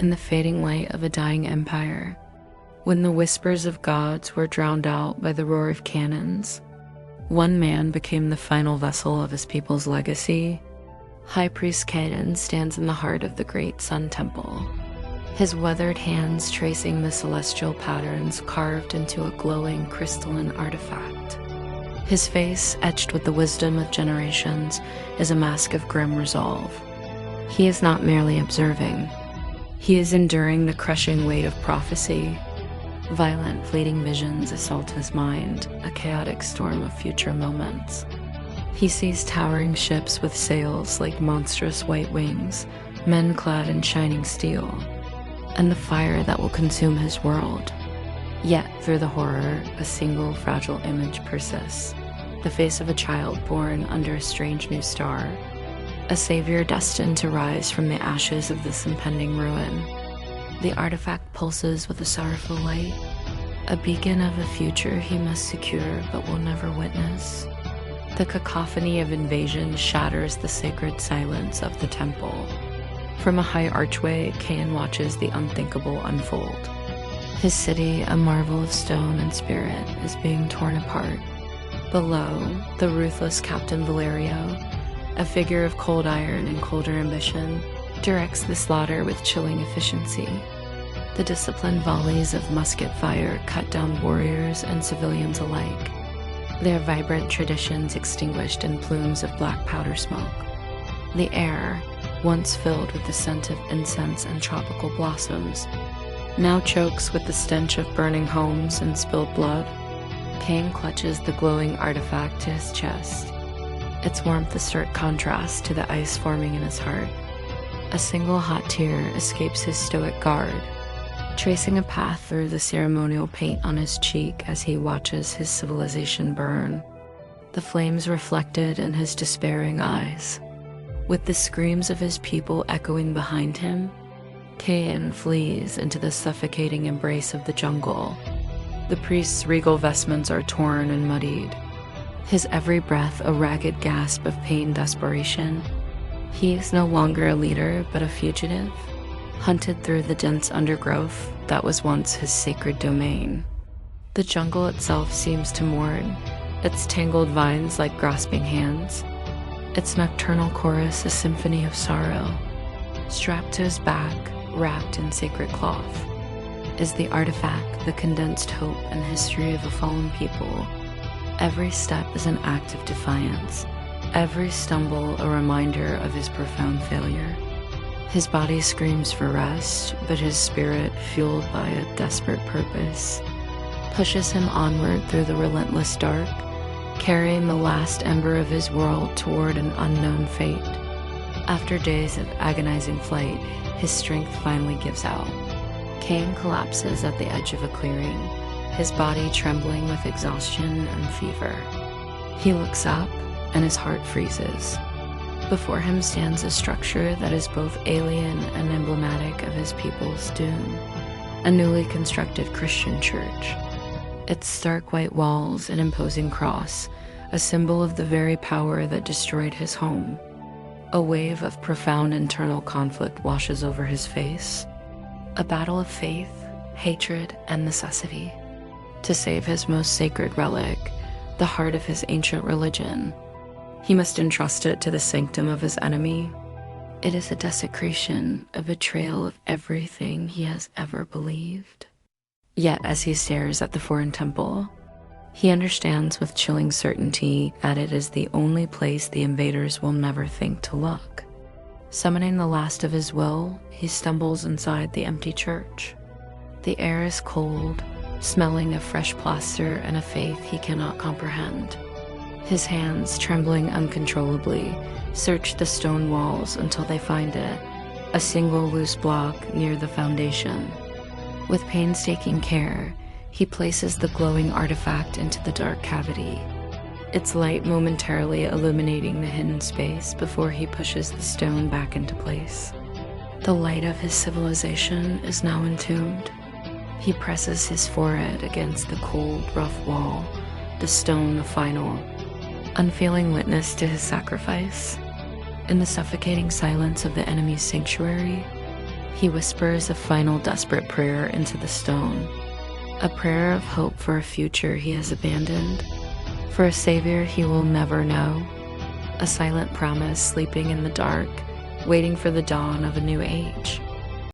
in the fading light of a dying empire. When the whispers of gods were drowned out by the roar of cannons, one man became the final vessel of his people's legacy. High Priest Kaden stands in the heart of the great Sun Temple, his weathered hands tracing the celestial patterns carved into a glowing crystalline artifact. His face, etched with the wisdom of generations, is a mask of grim resolve. He is not merely observing. He is enduring the crushing weight of prophecy. Violent, fleeting visions assault his mind, a chaotic storm of future moments. He sees towering ships with sails like monstrous white wings, men clad in shining steel, and the fire that will consume his world. Yet, through the horror, a single fragile image persists, the face of a child born under a strange new star, a savior destined to rise from the ashes of this impending ruin. The artifact pulses with a sorrowful light, a beacon of a future he must secure but will never witness. The cacophony of invasion shatters the sacred silence of the temple. From a high archway, Kain watches the unthinkable unfold. His city, a marvel of stone and spirit, is being torn apart. Below, the ruthless Captain Valerio, a figure of cold iron and colder ambition, directs the slaughter with chilling efficiency. The disciplined volleys of musket fire cut down warriors and civilians alike, their vibrant traditions extinguished in plumes of black powder smoke. The air, once filled with the scent of incense and tropical blossoms, now chokes with the stench of burning homes and spilled blood. Kain clutches the glowing artifact to his chest, its warmth a stark contrast to the ice forming in his heart. A single hot tear escapes his stoic guard, tracing a path through the ceremonial paint on his cheek as he watches his civilization burn, the flames reflected in his despairing eyes. With the screams of his people echoing behind him, Kain flees into the suffocating embrace of the jungle. The priest's regal vestments are torn and muddied, his every breath a ragged gasp of pain desperation. He is no longer a leader, but a fugitive, hunted through the dense undergrowth that was once his sacred domain. The jungle itself seems to mourn, its tangled vines like grasping hands, its nocturnal chorus a symphony of sorrow. Strapped to his back, wrapped in sacred cloth, is the artifact, the condensed hope and history of a fallen people. Every step is an act of defiance, every stumble a reminder of his profound failure. His body screams for rest, but his spirit, fueled by a desperate purpose, pushes him onward through the relentless dark, carrying the last ember of his world toward an unknown fate. After days of agonizing flight, his strength finally gives out. Kain collapses at the edge of a clearing, his body trembling with exhaustion and fever. He looks up, and his heart freezes. Before him stands a structure that is both alien and emblematic of his people's doom, a newly constructed Christian church. Its stark white walls and imposing cross, a symbol of the very power that destroyed his home. A wave of profound internal conflict washes over his face, a battle of faith, hatred, and necessity. To save his most sacred relic, the heart of his ancient religion, he must entrust it to the sanctum of his enemy. It is a desecration, a betrayal of everything he has ever believed. Yet as he stares at the foreign temple, he understands with chilling certainty that it is the only place the invaders will never think to look. Summoning the last of his will, he stumbles inside the empty church. The air is cold, smelling of fresh plaster and a faith he cannot comprehend. His hands, trembling uncontrollably, search the stone walls until they find it, a single loose block near the foundation. With painstaking care, he places the glowing artifact into the dark cavity, its light momentarily illuminating the hidden space before he pushes the stone back into place. The light of his civilization is now entombed. He presses his forehead against the cold, rough wall, the stone the final, unfailing witness to his sacrifice. In the suffocating silence of the enemy's sanctuary, He whispers a final desperate prayer into the stone, a prayer of hope for a future he has abandoned, for a savior he will never know, a silent promise sleeping in the dark, waiting for the dawn of a new age.